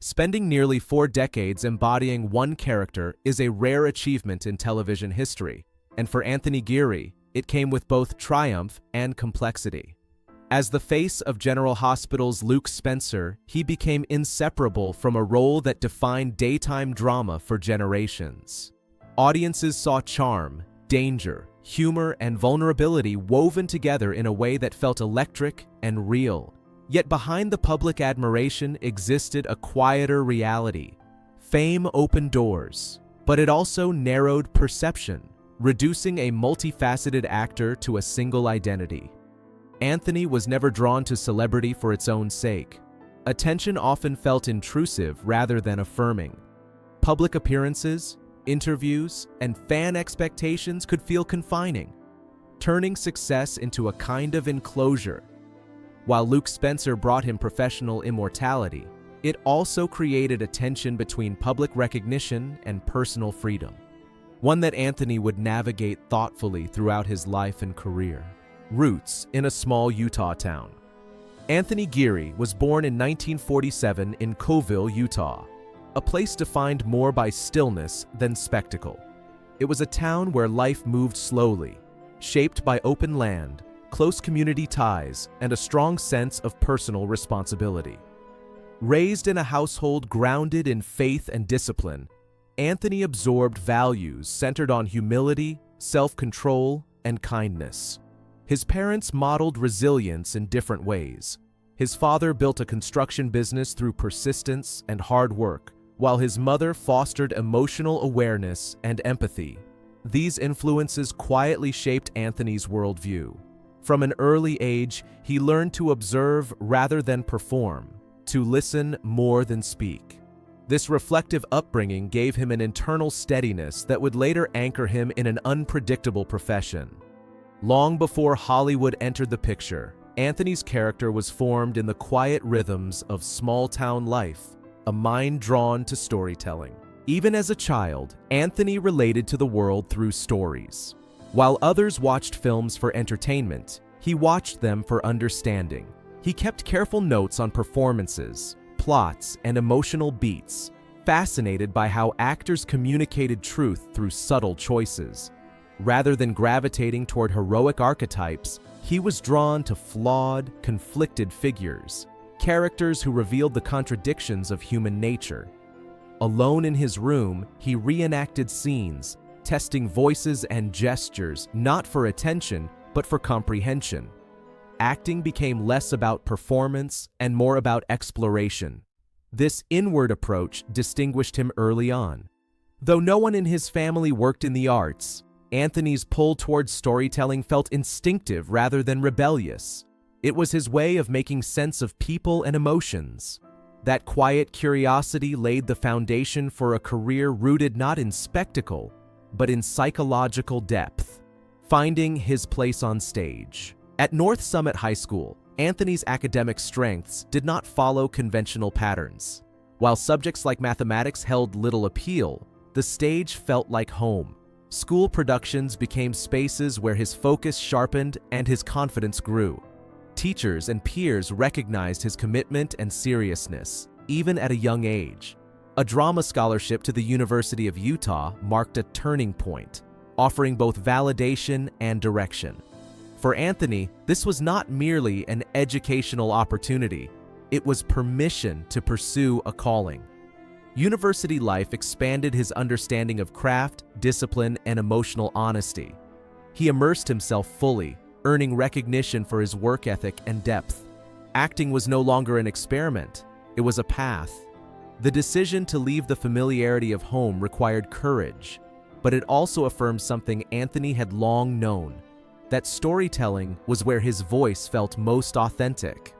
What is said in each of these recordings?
Spending nearly 4 decades embodying one character is a rare achievement in television history, and for Anthony Geary, it came with both triumph and complexity. As the face of General Hospital's Luke Spencer, he became inseparable from a role that defined daytime drama for generations. Audiences saw charm, danger, humor, and vulnerability woven together in a way that felt electric and real. Yet behind the public admiration existed a quieter reality. Fame opened doors, but it also narrowed perception, reducing a multifaceted actor to a single identity. Anthony was never drawn to celebrity for its own sake. Attention often felt intrusive rather than affirming. Public appearances, interviews, and fan expectations could feel confining, turning success into a kind of enclosure. While Luke Spencer brought him professional immortality, it also created a tension between public recognition and personal freedom, one that Anthony would navigate thoughtfully throughout his life and career. Roots in a small Utah town. Anthony Geary was born in 1947 in Coville, Utah, a place defined more by stillness than spectacle. It was a town where life moved slowly, shaped by open land, close community ties, and a strong sense of personal responsibility. Raised in a household grounded in faith and discipline, Anthony absorbed values centered on humility, self-control, and kindness. His parents modeled resilience in different ways. His father built a construction business through persistence and hard work, while his mother fostered emotional awareness and empathy. These influences quietly shaped Anthony's worldview. From an early age, he learned to observe rather than perform, to listen more than speak. This reflective upbringing gave him an internal steadiness that would later anchor him in an unpredictable profession. Long before Hollywood entered the picture, Anthony's character was formed in the quiet rhythms of small-town life, a mind drawn to storytelling. Even as a child, Anthony related to the world through stories. While others watched films for entertainment, he watched them for understanding. He kept careful notes on performances, plots, and emotional beats, fascinated by how actors communicated truth through subtle choices. Rather than gravitating toward heroic archetypes, he was drawn to flawed, conflicted figures, characters who revealed the contradictions of human nature. Alone in his room, he reenacted scenes, testing voices and gestures not for attention, but for comprehension. Acting became less about performance and more about exploration. This inward approach distinguished him early on. Though no one in his family worked in the arts, Anthony's pull towards storytelling felt instinctive rather than rebellious. It was his way of making sense of people and emotions. That quiet curiosity laid the foundation for a career rooted not in spectacle, but in psychological depth, finding his place on stage. At North Summit High School, Anthony's academic strengths did not follow conventional patterns. While subjects like mathematics held little appeal, the stage felt like home. School productions became spaces where his focus sharpened and his confidence grew. Teachers and peers recognized his commitment and seriousness, even at a young age. A drama scholarship to the University of Utah marked a turning point, offering both validation and direction. For Anthony, this was not merely an educational opportunity, it was permission to pursue a calling. University life expanded his understanding of craft, discipline, and emotional honesty. He immersed himself fully, earning recognition for his work ethic and depth. Acting was no longer an experiment, it was a path. The decision to leave the familiarity of home required courage, but it also affirmed something Anthony had long known, that storytelling was where his voice felt most authentic.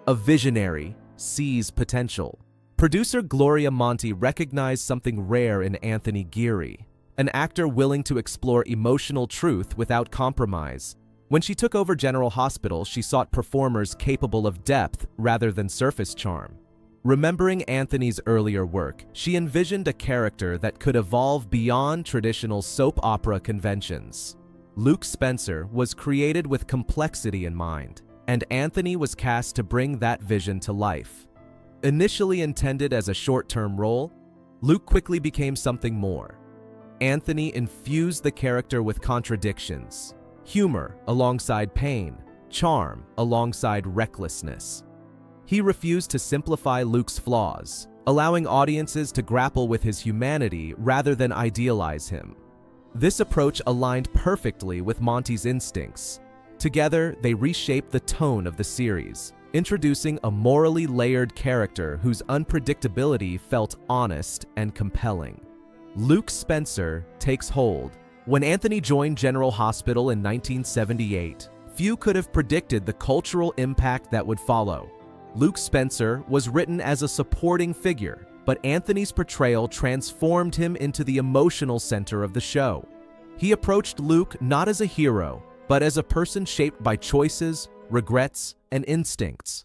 A visionary sees potential. Producer Gloria Monty recognized something rare in Anthony Geary, an actor willing to explore emotional truth without compromise. When she took over General Hospital, she sought performers capable of depth rather than surface charm. Remembering Anthony's earlier work, she envisioned a character that could evolve beyond traditional soap opera conventions. Luke Spencer was created with complexity in mind, and Anthony was cast to bring that vision to life. Initially intended as a short-term role, Luke quickly became something more. Anthony infused the character with contradictions, humor alongside pain, charm alongside recklessness. He refused to simplify Luke's flaws, allowing audiences to grapple with his humanity rather than idealize him. This approach aligned perfectly with Monty's instincts. Together, they reshaped the tone of the series, introducing a morally layered character whose unpredictability felt honest and compelling. Luke Spencer takes hold. When Anthony joined General Hospital in 1978, few could have predicted the cultural impact that would follow. Luke Spencer was written as a supporting figure, but Anthony's portrayal transformed him into the emotional center of the show. He approached Luke not as a hero, but as a person shaped by choices, regrets, and instincts.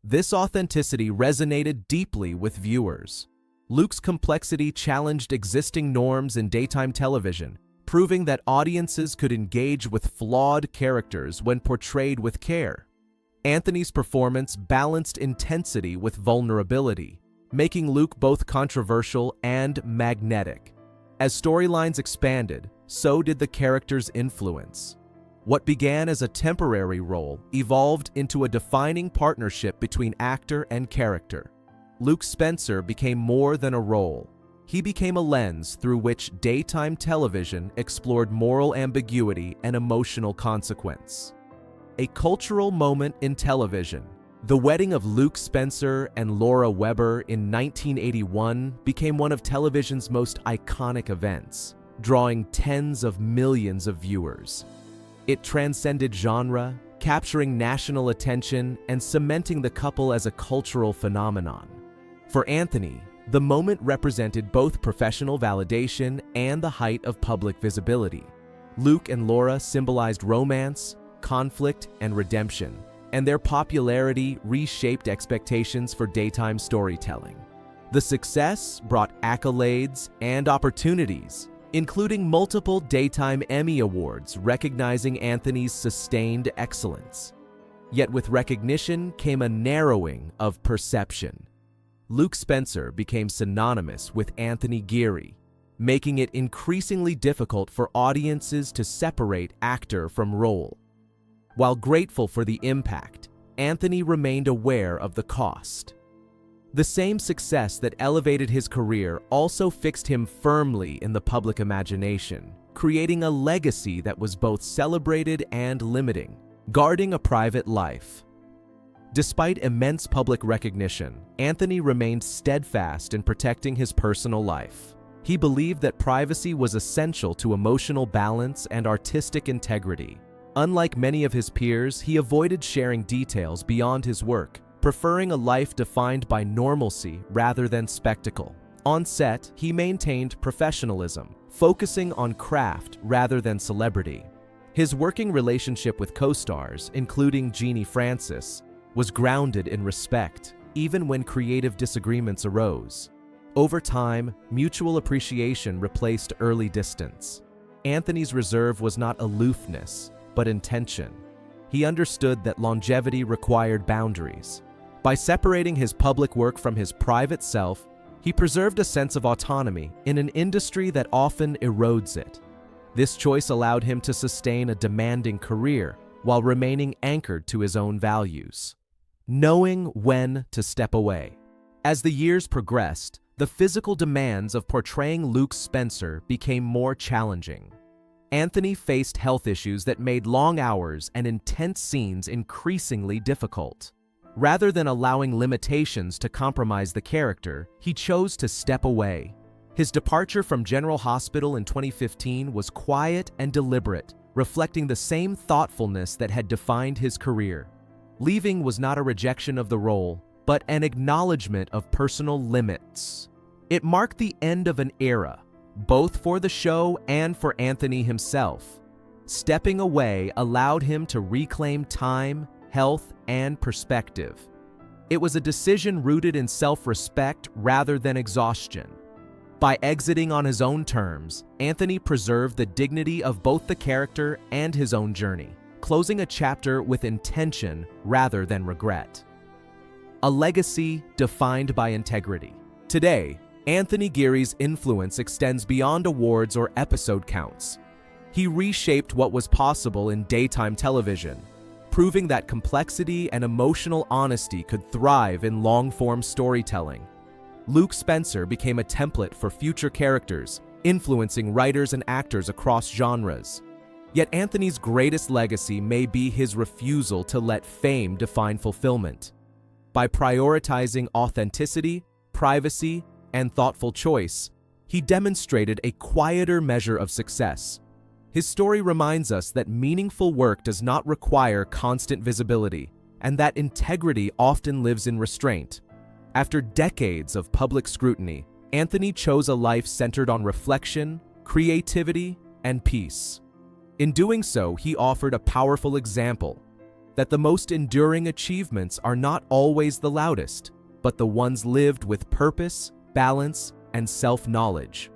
This authenticity resonated deeply with viewers. Luke's complexity challenged existing norms in daytime television, proving that audiences could engage with flawed characters when portrayed with care. Anthony's performance balanced intensity with vulnerability, making Luke both controversial and magnetic. As storylines expanded, so did the character's influence. What began as a temporary role evolved into a defining partnership between actor and character. Luke Spencer became more than a role. He became a lens through which daytime television explored moral ambiguity and emotional consequence. A cultural moment in television. The wedding of Luke Spencer and Laura Weber in 1981 became one of television's most iconic events, drawing tens of millions of viewers. It transcended genre, capturing national attention and cementing the couple as a cultural phenomenon. For Anthony, the moment represented both professional validation and the height of public visibility. Luke and Laura symbolized romance, conflict, and redemption, and their popularity reshaped expectations for daytime storytelling. The success brought accolades and opportunities, including multiple Daytime Emmy Awards recognizing Anthony's sustained excellence. Yet with recognition came a narrowing of perception. Luke Spencer became synonymous with Anthony Geary, making it increasingly difficult for audiences to separate actor from role. While grateful for the impact, Anthony remained aware of the cost. The same success that elevated his career also fixed him firmly in the public imagination, creating a legacy that was both celebrated and limiting, guarding a private life. Despite immense public recognition, Anthony remained steadfast in protecting his personal life. He believed that privacy was essential to emotional balance and artistic integrity. Unlike many of his peers, he avoided sharing details beyond his work, preferring a life defined by normalcy rather than spectacle. On set, he maintained professionalism, focusing on craft rather than celebrity. His working relationship with co-stars, including Jeannie Francis, was grounded in respect, even when creative disagreements arose. Over time, mutual appreciation replaced early distance. Anthony's reserve was not aloofness, but intention. He understood that longevity required boundaries. By separating his public work from his private self, he preserved a sense of autonomy in an industry that often erodes it. This choice allowed him to sustain a demanding career while remaining anchored to his own values, knowing when to step away. As the years progressed, the physical demands of portraying Luke Spencer became more challenging. Anthony faced health issues that made long hours and intense scenes increasingly difficult. Rather than allowing limitations to compromise the character, he chose to step away. His departure from General Hospital in 2015 was quiet and deliberate, reflecting the same thoughtfulness that had defined his career. Leaving was not a rejection of the role, but an acknowledgement of personal limits. It marked the end of an era, both for the show and for Anthony himself. Stepping away allowed him to reclaim time, health, and perspective. It was a decision rooted in self-respect rather than exhaustion. By exiting on his own terms, Anthony preserved the dignity of both the character and his own journey, closing a chapter with intention rather than regret. a legacy defined by integrity. Today, Anthony Geary's influence extends beyond awards or episode counts. He reshaped what was possible in daytime television, proving that complexity and emotional honesty could thrive in long-form storytelling. Luke Spencer became a template for future characters, influencing writers and actors across genres. Yet Anthony's greatest legacy may be his refusal to let fame define fulfillment. By prioritizing authenticity, privacy, and thoughtful choice, he demonstrated a quieter measure of success. His story reminds us that meaningful work does not require constant visibility, and that integrity often lives in restraint. After decades of public scrutiny, Anthony chose a life centered on reflection, creativity, and peace. In doing so, he offered a powerful example that the most enduring achievements are not always the loudest, but the ones lived with purpose, balance, and self-knowledge.